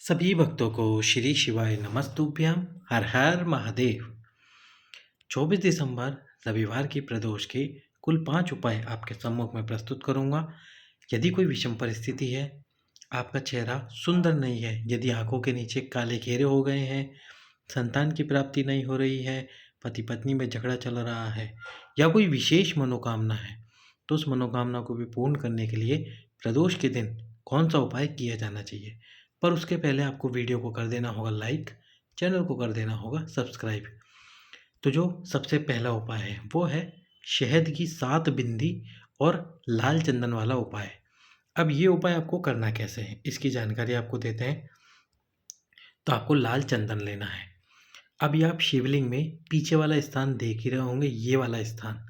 सभी भक्तों को श्री शिवाय नमस्तुभ्यम। हर हर महादेव। 24 दिसंबर रविवार की प्रदोष के कुल 5 उपाय आपके सम्मुख में प्रस्तुत करूंगा। यदि कोई विषम परिस्थिति है, आपका चेहरा सुंदर नहीं है, यदि आंखों के नीचे काले घेरे हो गए हैं, संतान की प्राप्ति नहीं हो रही है, पति पत्नी में झगड़ा चल रहा है या कोई विशेष मनोकामना है, तो उस मनोकामना को भी पूर्ण करने के लिए प्रदोष के दिन कौन सा उपाय किया जाना चाहिए। पर उसके पहले आपको वीडियो को कर देना होगा लाइक, चैनल को कर देना होगा सब्सक्राइब। तो जो सबसे पहला उपाय है वो है शहद की 7 बिंदी और लाल चंदन वाला उपाय। अब ये उपाय आपको करना कैसे है, इसकी जानकारी आपको देते हैं। तो आपको लाल चंदन लेना है। अभी आप शिवलिंग में पीछे वाला स्थान देख ही रहे होंगे, ये वाला स्थान,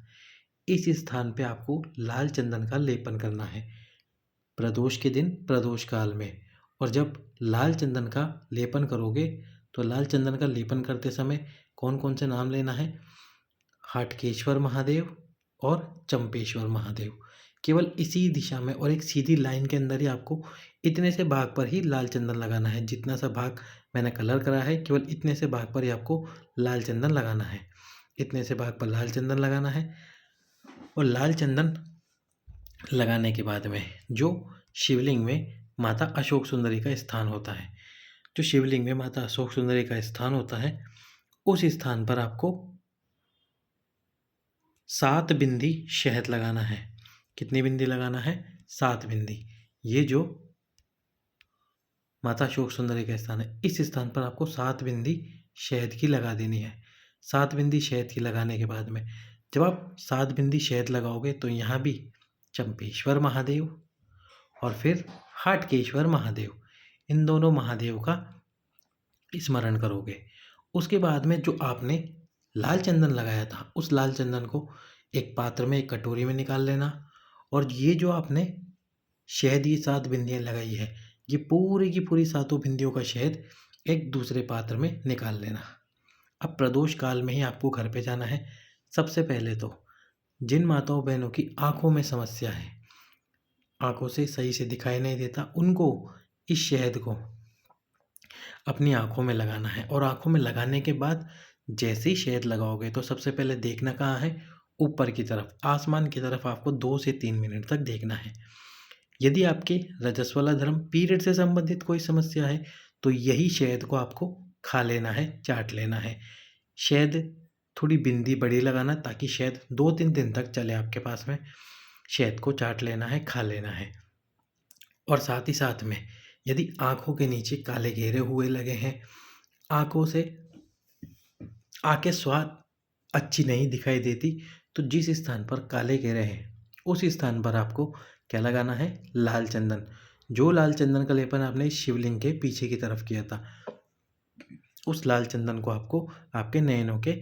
इस स्थान पे आपको लाल चंदन का लेपन करना है प्रदोष के दिन, प्रदोष काल में। और जब लाल चंदन का लेपन करोगे तो लाल चंदन का लेपन करते समय कौन कौन से नाम लेना है? हाटकेश्वर महादेव और चंपेश्वर महादेव। केवल इसी दिशा में और एक सीधी लाइन के अंदर ही आपको इतने से भाग पर ही लाल चंदन लगाना है। जितना सा भाग मैंने कलर करा है, केवल इतने से भाग पर ही आपको लाल चंदन लगाना है। इतने से भाग पर लाल चंदन लगाना है। और लाल चंदन लगाने के बाद में जो शिवलिंग में माता अशोक सुंदरी का स्थान होता है, जो शिवलिंग में माता अशोक सुंदरी का स्थान होता है, उस स्थान पर आपको 7 बिंदी शहद लगाना है। कितनी बिंदी लगाना है? 7 बिंदी। ये जो माता अशोक सुंदरी का स्थान है, इस स्थान पर आपको 7 बिंदी शहद की लगा देनी है। 7 बिंदी शहद की लगाने के बाद में जब आप 7 बिंदी शहद लगाओगे तो यहाँ भी चंपेश्वर महादेव और फिर हाटकेश्वर महादेव, इन दोनों महादेव का स्मरण करोगे। उसके बाद में जो आपने लाल चंदन लगाया था, उस लाल चंदन को एक पात्र में, एक कटोरी में निकाल लेना। और ये जो आपने शहद, ये 7 बिंदियाँ लगाई है, ये पूरी की पूरी 7 बिंदियों का शहद एक दूसरे पात्र में निकाल लेना। अब प्रदोष काल में ही आपको घर पे जाना है। सबसे पहले तो जिन माताओं बहनों की आंखों में समस्या है, आंखों से सही से दिखाई नहीं देता, उनको इस शहद को अपनी आंखों में लगाना है। और आंखों में लगाने के बाद जैसे ही शहद लगाओगे तो सबसे पहले देखना कहाँ है? ऊपर की तरफ, आसमान की तरफ आपको 2 से 3 मिनट तक देखना है। यदि आपके रजस्वला धर्म, पीरियड से संबंधित कोई समस्या है, तो यही शहद को आपको खा लेना है, चाट लेना है। शहद थोड़ी बिंदी बड़ी लगाना ताकि शहद 2-3 दिन तक चले आपके पास में। शहद को चाट लेना है, खा लेना है। और साथ ही साथ में यदि आंखों के नीचे काले घेरे हुए लगे हैं, आंखों से आंखें स्वाद अच्छी नहीं दिखाई देती, तो जिस स्थान पर काले घेरे हैं उस स्थान पर आपको क्या लगाना है? लाल चंदन। जो लाल चंदन का लेपन आपने शिवलिंग के पीछे की तरफ किया था, उस लाल चंदन को आपको आपके नयनों के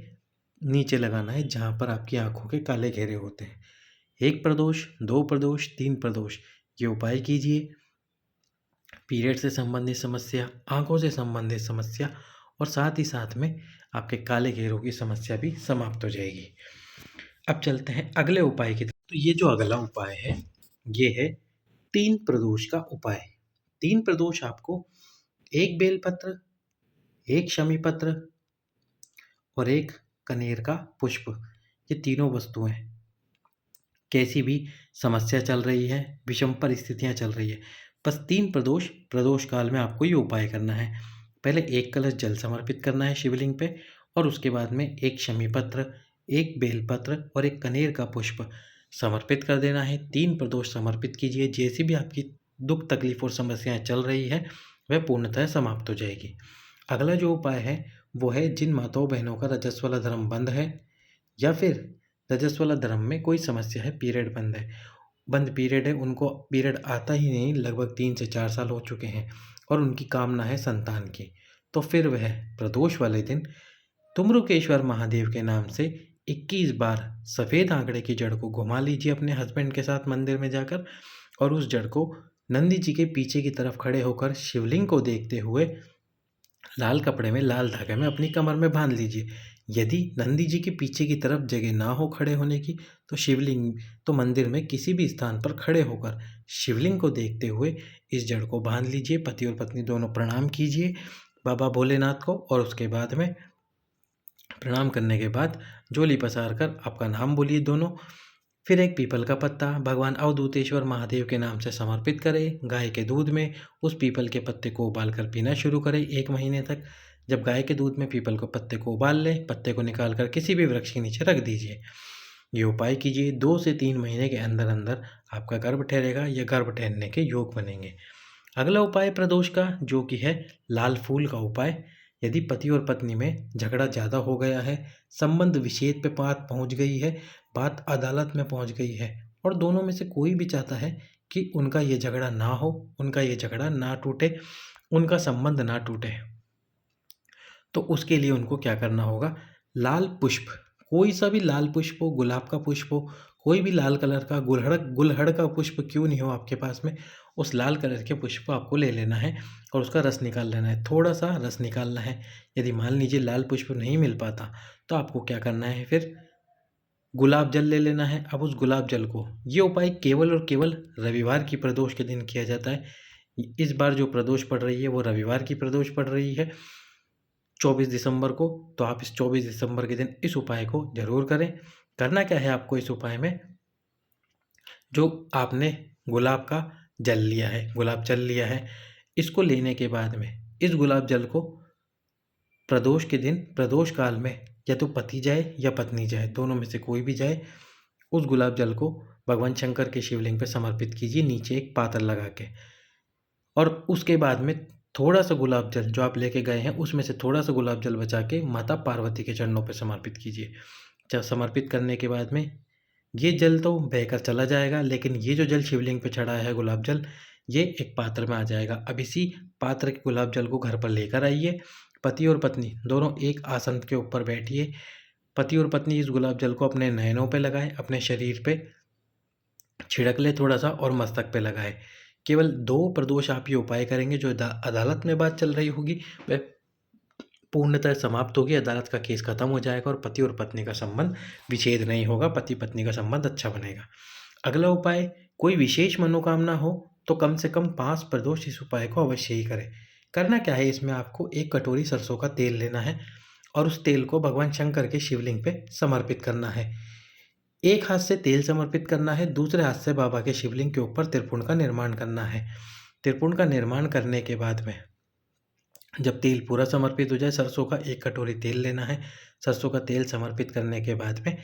नीचे लगाना है, जहाँ पर आपकी आंखों के काले घेरे होते हैं। 1 प्रदोष, 2 प्रदोष, 3 प्रदोष ये उपाय कीजिए। पीरियड से संबंधित समस्या, आंखों से संबंधित समस्या और साथ ही साथ में आपके काले घेरों की समस्या भी समाप्त हो जाएगी। अब चलते हैं अगले उपाय की तरफ। तो ये जो अगला उपाय है, ये है 3 प्रदोष का उपाय। 3 प्रदोष आपको 1 बेलपत्र, 1 शमी पत्र और 1 कनेर का पुष्प, ये तीनों वस्तुएं, कैसी भी समस्या चल रही है, विषम परिस्थितियां चल रही है, बस 3 प्रदोष काल में आपको ये उपाय करना है। पहले 1 कलश जल समर्पित करना है शिवलिंग पे, और उसके बाद में 1 शमी पत्र, 1 बेलपत्र और 1 कनेर का पुष्प समर्पित कर देना है। 3 प्रदोष समर्पित कीजिए। जैसी भी आपकी दुख तकलीफ और समस्याएं चल रही है, वह पूर्णतः समाप्त हो जाएगी। अगला जो उपाय है वो है जिन माताओं बहनों का रजस्वला धर्म बंद है, या फिर रजस्वला धर्म में कोई समस्या है, पीरियड बंद पीरियड है, उनको पीरियड आता ही नहीं, लगभग 3 से 4 साल हो चुके हैं और उनकी कामना है संतान की, तो फिर वह प्रदोष वाले दिन तुम्रुकेश्वर महादेव के नाम से 21 बार सफ़ेद आंकड़े की जड़ को घुमा लीजिए अपने हस्बैंड के साथ मंदिर में जाकर, और उस जड़ को नंदी जी के पीछे की तरफ खड़े होकर शिवलिंग को देखते हुए लाल कपड़े में, लाल धागे में अपनी कमर में बांध लीजिए। यदि नंदी जी के पीछे की तरफ जगह ना हो खड़े होने की, तो शिवलिंग तो मंदिर में किसी भी स्थान पर खड़े होकर शिवलिंग को देखते हुए इस जड़ को बांध लीजिए। पति और पत्नी दोनों प्रणाम कीजिए बाबा भोलेनाथ को, और उसके बाद में प्रणाम करने के बाद झोली पसार कर आपका नाम बोलिए दोनों। फिर एक पीपल का पत्ता भगवान अवधूतेश्वर महादेव के नाम से समर्पित करें। गाय के दूध में उस पीपल के पत्ते को उबालकर पीना शुरू करें 1 महीने तक। जब गाय के दूध में पीपल के पत्ते को उबाल लें, पत्ते को निकालकर किसी भी वृक्ष के नीचे रख दीजिए। ये उपाय कीजिए, 2 से 3 महीने के अंदर अंदर आपका गर्भ ठहरेगा या गर्भ ठहरने के योग बनेंगे। अगला उपाय प्रदोष का, जो कि है लाल फूल का उपाय। यदि पति और पत्नी में झगड़ा ज़्यादा हो गया है, संबंध विच्छेद पे बात पहुंच गई है, बात अदालत में पहुंच गई है, और दोनों में से कोई भी चाहता है कि उनका ये झगड़ा ना हो, उनका ये झगड़ा ना टूटे, उनका संबंध ना टूटे, तो उसके लिए उनको क्या करना होगा, लाल पुष्प, कोई सा भी लाल पुष्प हो, गुलाब का पुष्प हो, कोई भी लाल कलर का, गुलहड़ का पुष्प क्यों नहीं हो आपके पास में, उस लाल कलर के पुष्प को आपको ले लेना है और उसका रस निकाल लेना है। थोड़ा सा रस निकालना है। यदि मान लीजिए लाल पुष्प नहीं मिल पाता, तो आपको क्या करना है, फिर गुलाब जल ले लेना है। अब उस गुलाब जल को, ये उपाय केवल और केवल रविवार की प्रदोष के दिन किया जाता है। इस बार जो प्रदोष पड़ रही है वो रविवार की प्रदोष पड़ रही है 24 दिसंबर को, तो आप इस 24 दिसंबर के दिन इस उपाय को जरूर करें। करना क्या है आपको इस उपाय में, जो आपने गुलाब का जल लिया है, गुलाब जल लिया है, इसको लेने के बाद में इस गुलाब जल को प्रदोष के दिन, प्रदोष काल में, या तो पति जाए या पत्नी जाए, दोनों में से कोई भी जाए, उस गुलाब जल को भगवान शंकर के शिवलिंग पर समर्पित कीजिए नीचे एक पात्र लगा के। और उसके बाद में थोड़ा सा गुलाब जल जो आप लेके गए हैं, उसमें से थोड़ा सा गुलाब जल बचा के माता पार्वती के चरणों पर समर्पित कीजिए। जब समर्पित करने के बाद में ये जल तो बहकर चला जाएगा, लेकिन ये जो जल शिवलिंग पे चढ़ा है गुलाब जल, ये एक पात्र में आ जाएगा। अब इसी पात्र के गुलाब जल को घर पर लेकर आइए। पति और पत्नी दोनों एक आसन के ऊपर बैठिए। पति और पत्नी इस गुलाब जल को अपने नयनों पे लगाएं, अपने शरीर पे छिड़क ले थोड़ा सा, और मस्तक पे लगाएं। केवल 2 प्रदोष आप ये उपाय करेंगे, जो अदालत में बात चल रही होगी वह पूर्णतः समाप्त होगी, अदालत का केस खत्म हो जाएगा और पति और पत्नी का संबंध विच्छेद नहीं होगा, पति पत्नी का संबंध अच्छा बनेगा। अगला उपाय, कोई विशेष मनोकामना हो तो कम से कम 5 प्रदोष इस उपाय को अवश्य ही करें। करना क्या है, इसमें आपको 1 कटोरी सरसों का तेल लेना है और उस तेल को भगवान शंकर के शिवलिंग पे समर्पित करना है। एक हाथ से तेल समर्पित करना है, दूसरे हाथ से बाबा के शिवलिंग के ऊपर त्रिपुंड का निर्माण करना है। त्रिपुंड का निर्माण करने के बाद में जब तेल पूरा समर्पित हो जाए, सरसों का 1 कटोरी तेल लेना है। सरसों का तेल समर्पित करने के बाद में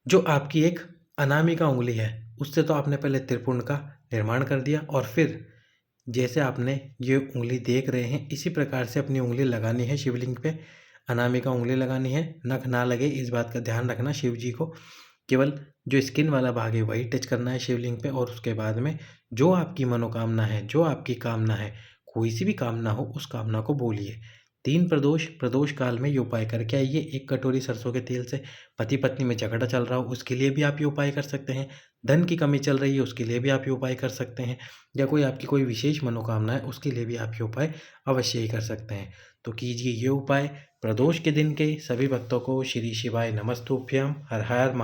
जो आपकी एक अनामिका उंगली है, उससे तो आपने पहले त्रिपुंड का निर्माण कर दिया, और फिर जैसे आपने ये उंगली देख रहे हैं, इसी प्रकार से अपनी उंगली लगानी है शिवलिंग पे। अनामिका उंगली लगानी है, नख ना लगे, इस बात का ध्यान रखना। शिव जी को केवल जो स्किन वाला भाग है वही टच करना है शिवलिंग पे। और उसके बाद में जो आपकी मनोकामना है, जो आपकी कामना है, कोई सी भी कामना हो, उस कामना को बोलिए। 3 प्रदोष काल में ये उपाय करके आइए। 1 कटोरी सरसों के तेल से पति पत्नी में झगड़ा चल रहा हो, उसके लिए भी आप ये उपाय कर सकते हैं। धन की कमी चल रही है, उसके लिए भी आप ये उपाय कर सकते हैं। या कोई आपकी कोई विशेष मनोकामना है, उसके लिए भी आप ये उपाय अवश्य ही कर सकते हैं। तो कीजिए ये उपाय। प्रदोष के दिन के सभी भक्तों को श्री शिवाय नमस्तुभ्यम। हर हर